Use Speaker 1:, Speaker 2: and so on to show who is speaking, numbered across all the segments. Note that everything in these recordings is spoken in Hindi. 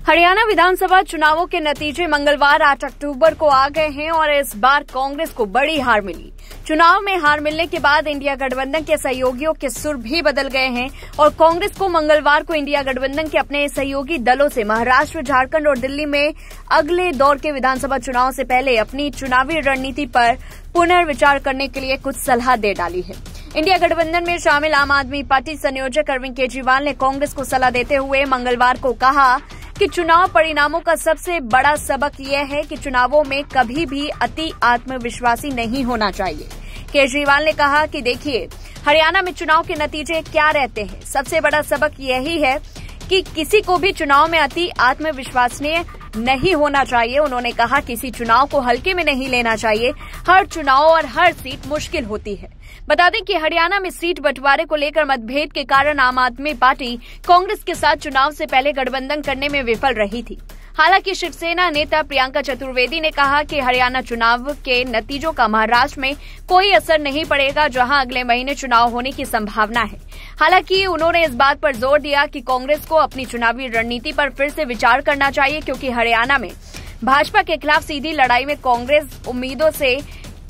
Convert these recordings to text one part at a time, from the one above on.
Speaker 1: हरियाणा विधानसभा चुनावों के नतीजे मंगलवार 8 अक्टूबर को आ गए हैं और इस बार कांग्रेस को बड़ी हार मिली। चुनाव में हार मिलने के बाद इंडिया गठबंधन के सहयोगियों के सुर भी बदल गए हैं और कांग्रेस को मंगलवार को इंडिया गठबंधन के अपने सहयोगी दलों से महाराष्ट्र, झारखंड और दिल्ली में अगले दौर के विधानसभा चुनाव से पहले अपनी चुनावी रणनीति पर पुनर्विचार करने के लिए कुछ सलाह दे डाली है। इंडिया गठबंधन में शामिल आम आदमी पार्टी संयोजक अरविंद केजरीवाल ने कांग्रेस को सलाह देते हुए मंगलवार को कहा कि चुनाव परिणामों का सबसे बड़ा सबक यह है कि चुनावों में कभी भी अति आत्मविश्वासी नहीं होना चाहिए। केजरीवाल ने कहा कि देखिए, हरियाणा में चुनाव के नतीजे क्या रहते हैं। सबसे बड़ा सबक यही है कि किसी को भी चुनाव में अति आत्मविश्वासनीय नहीं होना चाहिए। उन्होंने कहा किसी चुनाव को हल्के में नहीं लेना चाहिए। हर चुनाव और हर सीट मुश्किल होती है। बता दें कि हरियाणा में सीट बंटवारे को लेकर मतभेद के कारण आम आदमी पार्टी कांग्रेस के साथ चुनाव से पहले गठबंधन करने में विफल रही थी। हालांकि शिवसेना नेता प्रियंका चतुर्वेदी ने कहा कि हरियाणा चुनाव के नतीजों का महाराष्ट्र में कोई असर नहीं पड़ेगा, जहां अगले महीने चुनाव होने की संभावना है। हालांकि उन्होंने इस बात पर जोर दिया कि कांग्रेस को अपनी चुनावी रणनीति पर फिर से विचार करना चाहिए, क्योंकि हरियाणा में भाजपा के खिलाफ सीधी लड़ाई में कांग्रेस उम्मीदों से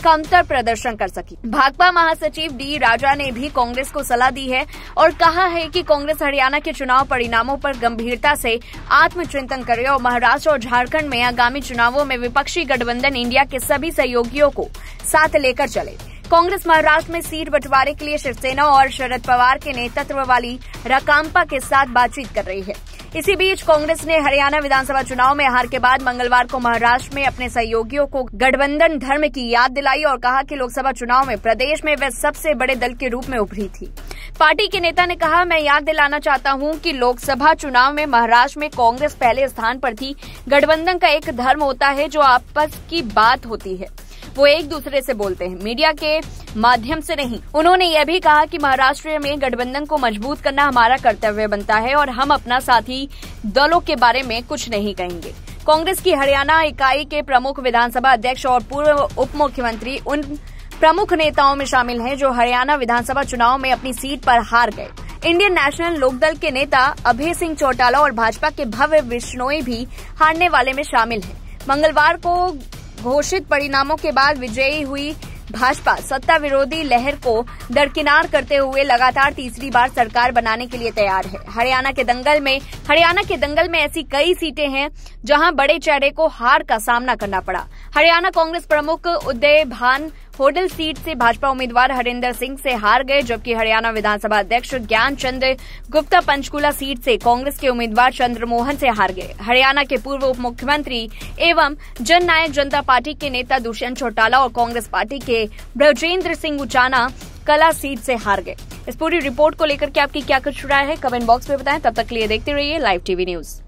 Speaker 1: कमतर प्रदर्शन कर सकी। भाकपा महासचिव डी राजा ने भी कांग्रेस को सलाह दी है और कहा है कि कांग्रेस हरियाणा के चुनाव परिणामों पर गंभीरता से आत्मचिंतन करे और महाराष्ट्र और झारखंड में आगामी चुनावों में विपक्षी गठबंधन इंडिया के सभी सहयोगियों को साथ लेकर चले। कांग्रेस महाराष्ट्र में सीट बंटवारे के लिए शिवसेना और शरद पवार के नेतृत्व वाली राकांपा के साथ बातचीत कर रही है। इसी बीच कांग्रेस ने हरियाणा विधानसभा चुनाव में हार के बाद मंगलवार को महाराष्ट्र में अपने सहयोगियों को गठबंधन धर्म की याद दिलाई और कहा कि लोकसभा चुनाव में प्रदेश में वह सबसे बड़े दल के रूप में उभरी थी। पार्टी के नेता ने कहा, मैं याद दिलाना चाहता हूं कि लोकसभा चुनाव में महाराष्ट्र में कांग्रेस पहले स्थान पर थी। गठबंधन का एक धर्म होता है जो आपस की बात होती है, वो एक दूसरे से बोलते हैं, मीडिया के माध्यम से नहीं। उन्होंने यह भी कहा कि महाराष्ट्र में गठबंधन को मजबूत करना हमारा कर्तव्य बनता है और हम अपना साथी दलों के बारे में कुछ नहीं कहेंगे। कांग्रेस की हरियाणा इकाई के प्रमुख विधानसभा अध्यक्ष और पूर्व उप मुख्यमंत्री उन प्रमुख नेताओं में शामिल हैं जो हरियाणा विधानसभा चुनाव में अपनी सीट पर हार गए। इंडियन नेशनल लोकदल के नेता अभय सिंह चौटाला और भाजपा के भव्य बिश्नोई भी हारने वाले में शामिल हैं। मंगलवार को घोषित परिणामों के बाद विजयी हुई भाजपा सत्ता विरोधी लहर को दरकिनार करते हुए लगातार तीसरी बार सरकार बनाने के लिए तैयार है। हरियाणा के दंगल में ऐसी कई सीटें हैं जहां बड़े चेहरे को हार का सामना करना पड़ा। हरियाणा कांग्रेस प्रमुख उदय भान होडल सीट से भाजपा उम्मीदवार हरिंदर सिंह से हार गए, जबकि हरियाणा विधानसभा अध्यक्ष ज्ञान चंद गुप्ता पंचकूला सीट से कांग्रेस के उम्मीदवार चंद्रमोहन से हार गए। हरियाणा के पूर्व उप मुख्यमंत्री एवं जन नायक जनता पार्टी के नेता दुष्यंत चौटाला और कांग्रेस पार्टी के ब्रजेंद्र सिंह उचाना कला सीट से हार गए। इस पूरी रिपोर्ट को लेकर के आपकी क्या कुछ राय है, कमेंट बॉक्स में बताएं। तब तक के लिए देखते रहिए लाइव टीवी न्यूज।